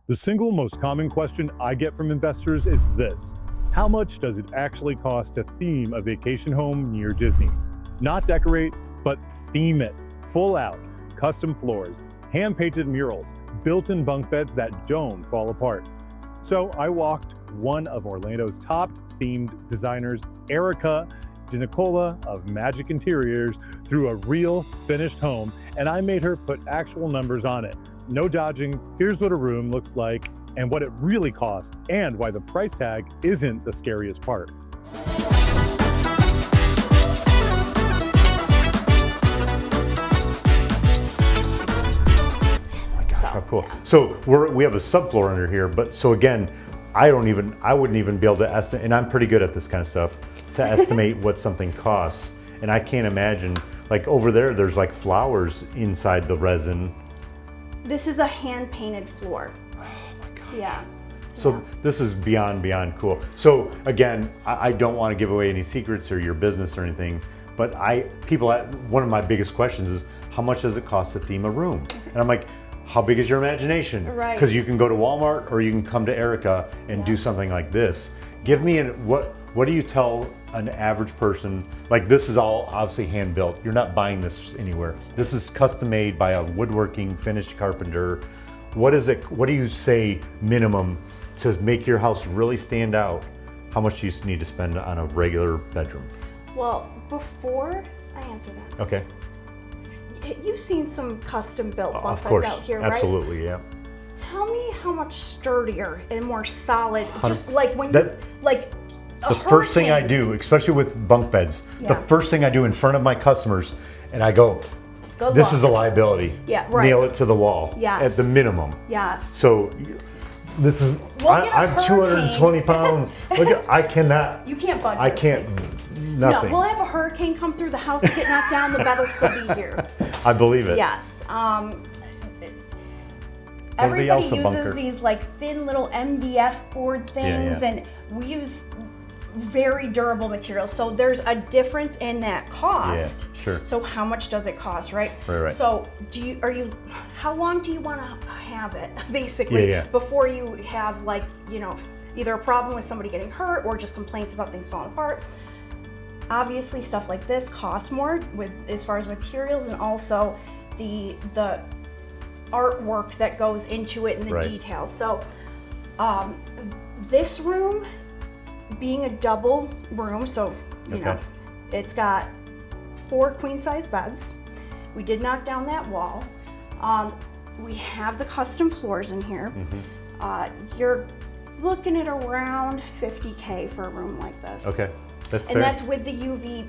The single most common question I get from investors is this: how much does it actually cost to theme a vacation home near Disney? Not decorate, but theme it. Full out, custom floors, hand-painted murals, built-in bunk beds that don't fall apart. So I walked one of Orlando's top themed designers, Erica DiNicola of Magic Interiors, through a real finished home, and I made her put actual numbers on it. No dodging. Here's what a room looks like and what it really cost, and why the price tag isn't the scariest part. Oh my gosh, how cool. So we have a subfloor under here, but so again, I wouldn't even be able to estimate, and I'm pretty good at this kind of stuff, to estimate what something costs. And I can't imagine, like over there, there's like flowers inside the resin. This is a hand-painted floor. Oh my gosh. Yeah. So yeah. This is beyond cool. So again, I don't want to give away any secrets or your business or anything, but one of my biggest questions is, how much does it cost to theme a room? And I'm like, how big is your imagination? Right. Because you can go to Walmart or you can come to Erica and do something like this. Give me what do you tell an average person? Like, this is all obviously hand built. You're not buying this anywhere. This is custom made by a woodworking finished carpenter. What is it? What do you say minimum to make your house really stand out? How much do you need to spend on a regular bedroom? Well, before I answer that. Okay. You've seen some custom built bunk Of beds course, out here, right? absolutely, yeah. Tell me how much sturdier and more solid, just 100 like when that- the first thing I do, especially with bunk beds, the Yeah. first thing I do in front of my customers, and I go, this is a liability. Yeah, right. Nail it to the wall. Yes. At the minimum. Yes. So this is, We'll get a I'm 220 pounds. Look, I cannot. You can't budge. I this can't, thing. nothing. No, we'll have a hurricane come through the house and get knocked down, the bed will still be here. I believe it. Yes. the Everybody Elsa uses bunker. these like thin little MDF board things, yeah. and we use very durable materials. So there's a difference in that cost. Yeah, sure. So how much does it cost, right? Right. So how long do you want to have it, basically, Yeah. before you have either a problem with somebody getting hurt or just complaints about things falling apart? Obviously, stuff like this costs more as far as materials, and also the artwork that goes into it and the details. So this room being a double room, so you know, it's got 4 queen size beds. We did knock down that wall. We have the custom floors in here. You're looking at around $50K for a room like this. Okay, that's fair. And that's with the UV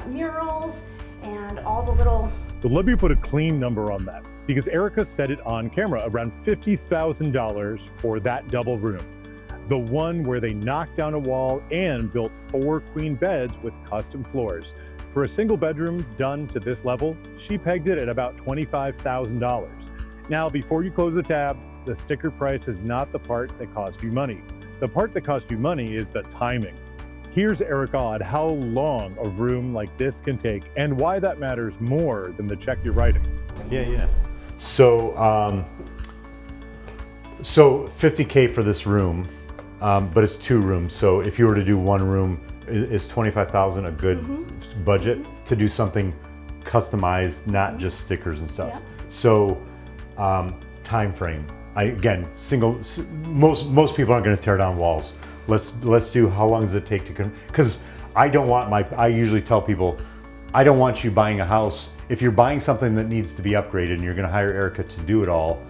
murals and all the little. But let me put a clean number on that, because Erica said it on camera, around $50,000 for that double room. The one where they knocked down a wall and built 4 queen beds with custom floors. For a single bedroom done to this level, she pegged it at about $25,000. Now, before you close the tab, the sticker price is not the part that cost you money. The part that cost you money is the timing. Here's Erica on how long a room like this can take and why that matters more than the check you're writing. Yeah. So, so $50K for this room, but it's 2 rooms. So if you were to do 1 room, is $25,000 a good budget to do something customized, not just stickers and stuff? Yeah. So, time frame. Most people aren't going to tear down walls. Let's do, how long does it take to because I usually tell people, I don't want you buying a house. If you're buying something that needs to be upgraded and you're going to hire Erica to do it all,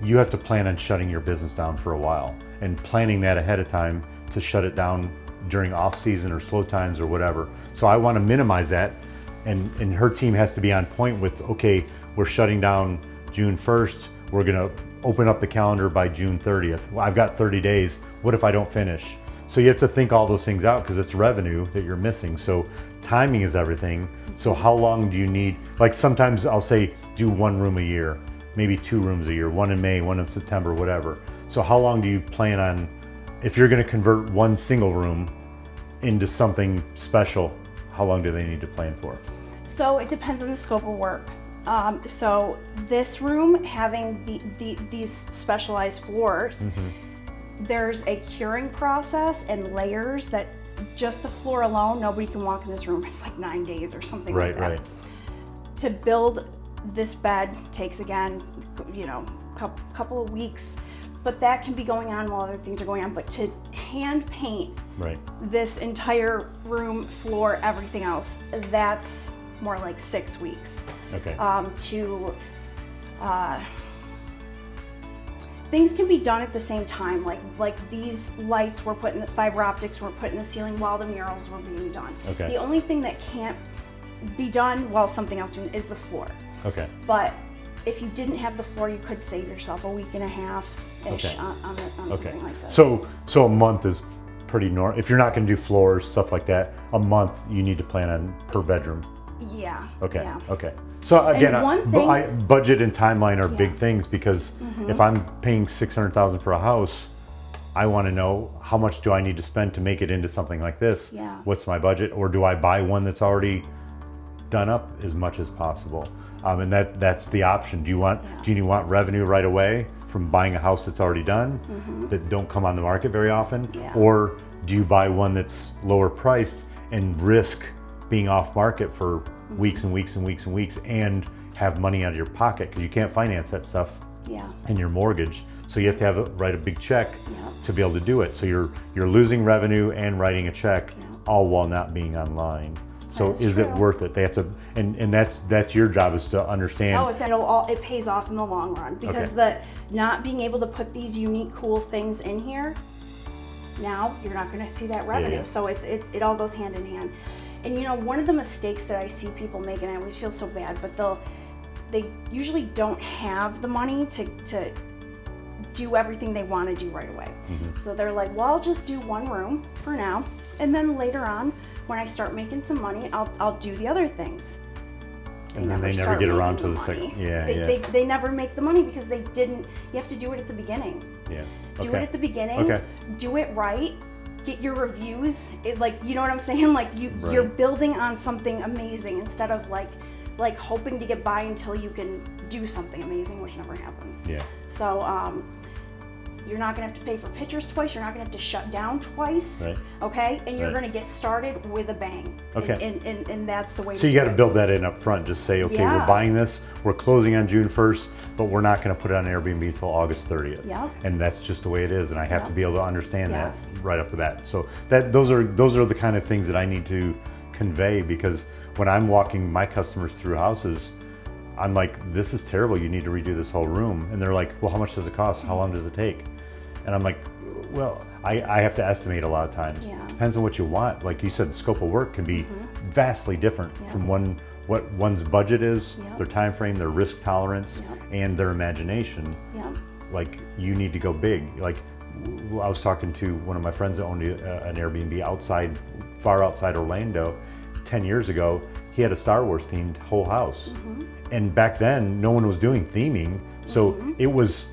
you have to plan on shutting your business down for a while and planning that ahead of time to shut it down during off season or slow times or whatever. So I want to minimize that, and her team has to be on point with, okay, we're shutting down June 1st. We're going to open up the calendar by June 30th. Well, I've got 30 days. What if I don't finish? So you have to think all those things out because it's revenue that you're missing. So timing is everything. So how long do you need? Like sometimes I'll say do 1 room a year, maybe 2 rooms a year, 1 in May, 1 in September, whatever. So how long do you plan on, if you're going to convert 1 single room into something special, how long do they need to plan for? So it depends on the scope of work. So this room having these specialized floors, there's a curing process and layers that just the floor alone, nobody can walk in this room. It's like 9 days or something like that. Right. To build this bed takes, again, you know, couple of weeks, but that can be going on while other things are going on. But to hand paint this entire room, floor, everything else, that's more like 6 weeks. Okay. Things can be done at the same time. Like these lights were put in, the fiber optics were put in the ceiling while the murals were being done. Okay. The only thing that can't be done while something else is the floor. Okay. But if you didn't have the floor, you could save yourself a week and a half-ish on something like this. So a month is pretty normal. If you're not going to do floors, stuff like that, a month you need to plan on per bedroom. Yeah. Okay. Yeah. Okay. So again, budget and timeline are Yeah. big things, because if I'm paying $600,000 for a house, I want to know how much do I need to spend to make it into something like this. Yeah. What's my budget, or do I buy one that's already done up as much as possible? And that's the option. Do you want revenue right away from buying a house that's already done, that don't come on the market very often, or do you buy one that's lower priced and risk being off market for weeks and weeks and weeks and weeks, and have money out of your pocket, because you can't finance that stuff in your mortgage, so you have to write a big check to be able to do it. So you're losing revenue and writing a check, all while not being online. So is it worth it? They have to, and that's your job, is to understand. Oh, it pays off in the long run, because the not being able to put these unique, cool things in here, now you're not going to see that revenue. Yeah. So it all goes hand in hand. And you know, one of the mistakes that I see people make, and I always feel so bad, but they usually don't have the money to do everything they want to do right away. So they're like, well, I'll just do one room for now, and then later on, when I start making some money, I'll do the other things. And then they never get around to the second. They never make the money, because they didn't. You have to do it at the beginning. Yeah. Do it at the beginning. Do it right. Get your reviews. You know what I'm saying? Like you're building on something amazing, instead of like hoping to get by until you can do something amazing, which never happens. Yeah. So you're not gonna have to pay for pictures twice. You're not gonna have to shut down twice. Right. Okay. And you're gonna get started with a bang. Okay. And that's the way. So you got to build that in up front. Just say, okay, we're buying this. We're closing on June 1st, but we're not going to put it on Airbnb until August 30th. Yeah. And that's just the way it is. And I have to be able to understand that right off the bat. So those are the kind of things that I need to convey, because when I'm walking my customers through houses, I'm like, this is terrible. You need to redo this whole room. And they're like, well, how much does it cost? How long does it take? And I'm like, well, I have to estimate a lot of times. Yeah. Depends on what you want. Like you said, the scope of work can be vastly different from what one's budget is, their time frame, their risk tolerance, and their imagination. Yeah. Like you need to go big. Like I was talking to one of my friends that owned an Airbnb far outside Orlando 10 years ago. He had a Star Wars themed whole house. And back then, no one was doing theming. So it was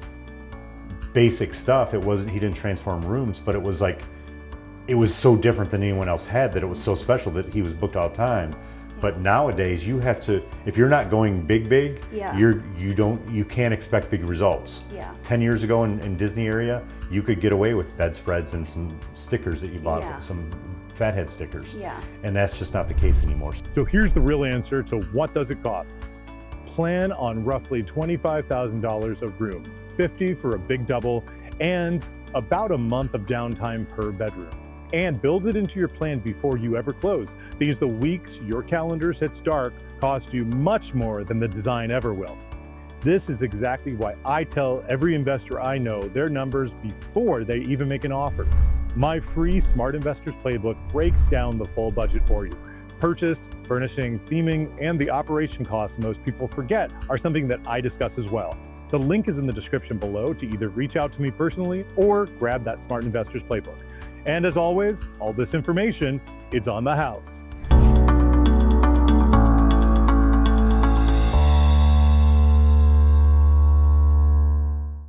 basic stuff. He didn't transform rooms, but it was so different than anyone else had, that it was so special that he was booked all the time. But nowadays you have to, if you're not going big, you can't expect big results. 10 years ago in Disney area, you could get away with bedspreads and some stickers that you bought, some fathead stickers. And that's just not the case anymore. So here's the real answer to what does it cost. Plan on roughly $25,000 a room, $50,000 for a big double, and about a month of downtime per bedroom. And build it into your plan before you ever close, because the weeks your calendar sits dark cost you much more than the design ever will. This is exactly why I tell every investor I know their numbers before they even make an offer. My free Smart Investors Playbook breaks down the full budget for you. Purchase, furnishing, theming, and the operation costs most people forget are something that I discuss as well. The link is in the description below to either reach out to me personally or grab that Smart Investors Playbook. And as always, all this information, it's on the house.